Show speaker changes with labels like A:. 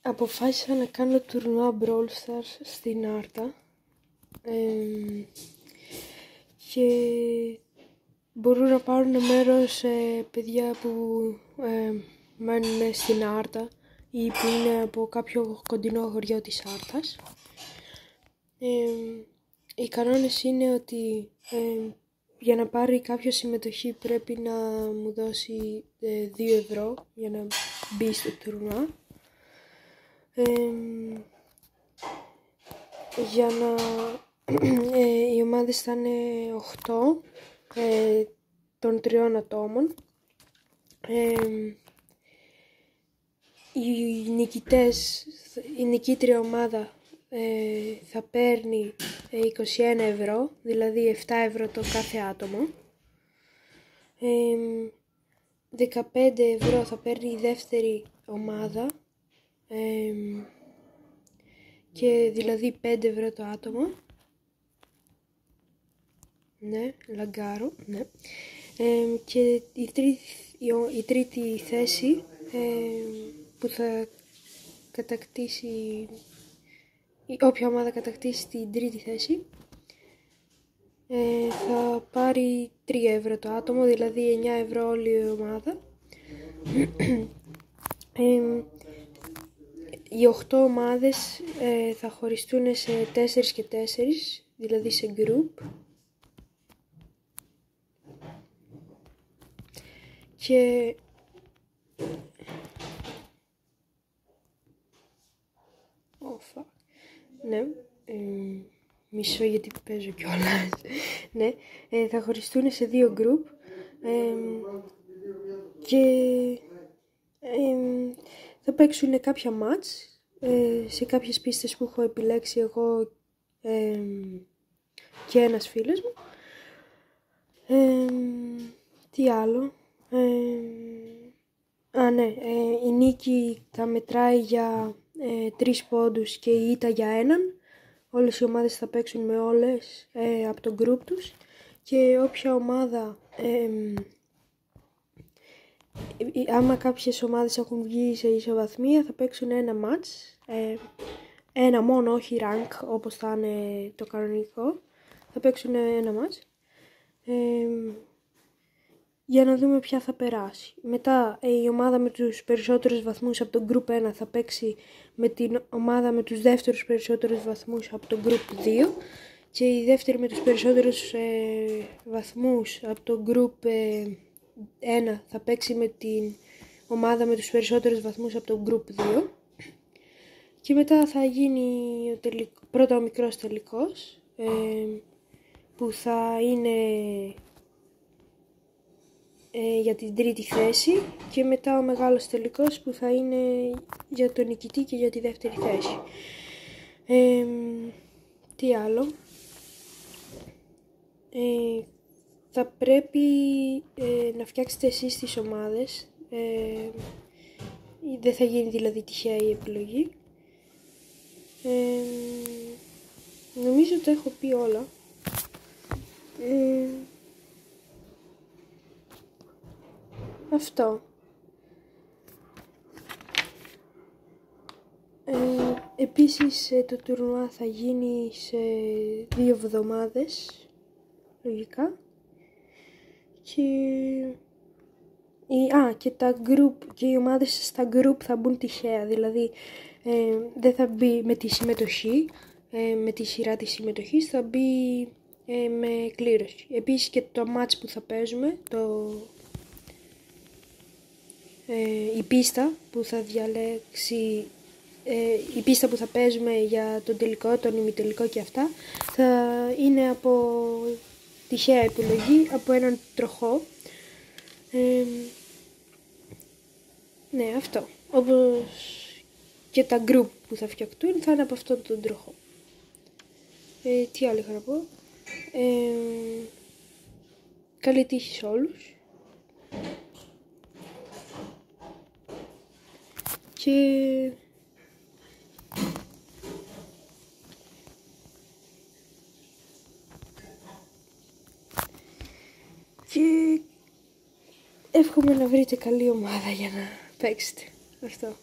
A: Αποφάσισα να κάνω τουρνουά Brawl Stars στην Άρτα και μπορούν να πάρουν μέρος παιδιά που μένουν στην Άρτα ή που είναι από κάποιο κοντινό χωριό της Άρτας. Οι κανόνες είναι ότι για να πάρει κάποιο συμμετοχή πρέπει να μου δώσει 2 ευρώ για να μπει στο τουρνουά. Για να οι ομάδες θα είναι 8 των 3 ατόμων. Η νικήτρια ομάδα θα παίρνει 21 ευρώ, δηλαδή 7 ευρώ το κάθε άτομο. 15 ευρώ θα παίρνει η δεύτερη ομάδα, και δηλαδή 5 ευρώ το άτομο. Ναι, λαγκάρω, ναι. Και η τρίτη θέση που θα κατακτήσει, όποια ομάδα κατακτήσει την τρίτη θέση θα πάρει 3 ευρώ το άτομο, δηλαδή 9 ευρώ όλη η ομάδα. Οι 8 ομάδες θα χωριστούν σε 4 και 4, δηλαδή σε group. Και ναι, μισό γιατί παίζω κιόλας. Ναι, θα χωριστούν σε 2 group και θα παίξουν κάποια μάτς σε κάποιες πίστες που έχω επιλέξει εγώ και ένας φίλος μου. Τι άλλο? Ναι, η νίκη θα μετράει για 3 πόντους και η ήττα για 1. Όλες οι ομάδες θα παίξουν με όλες από το group τους, και όποια ομάδα, άμα κάποιες ομάδες έχουν βγει σε ισοβαθμία, θα παίξουν ένα μάτς, ένα μόνο, όχι rank όπως θα είναι το κανονικό, θα παίξουν ένα μάτς για να δούμε ποια θα περάσει. Μετά η ομάδα με τους περισσότερους βαθμούς από το group 1 θα παίξει με την ομάδα με τους δεύτερους περισσότερους βαθμούς από το group 2, και η δεύτερη με τους περισσότερους βαθμούς από το group 1 θα παίξει με την ομάδα με τους περισσότερους βαθμούς από το group 2, και μετά θα γίνει πρώτα ο μικρός τελικός που θα είναι για την τρίτη θέση, και μετά ο μεγάλος τελικός που θα είναι για τον νικητή και για τη δεύτερη θέση. Τι άλλο? Θα πρέπει να φτιάξετε εσείς τις ομάδες, δεν θα γίνει δηλαδή τυχαία η επιλογή. Νομίζω ότι έχω πει όλα. Αυτό. Επίσης το τουρνουά θα γίνει σε 2 εβδομάδες, λογικά. Και τα group και οι ομάδες στα group θα μπουν τυχαία, δηλαδή δεν θα μπει με τη συμμετοχή, με τη σειρά της συμμετοχής, θα μπει με κλήρωση. Επίσης και το match που θα παίζουμε, η πίστα που θα διαλέξει, η πίστα που θα παίζουμε για τον τελικό, τον ημιτελικό και αυτά, θα είναι από τυχαία επιλογή από έναν τροχό. Ναι, αυτό. Όπως και τα group που θα φτιαχτούν θα είναι από αυτόν τον τροχό. Τι άλλο είχα να πω? Καλή τύχη σε όλους. Και εύχομαι να βρείτε καλή ομάδα για να παίξετε. Αυτό.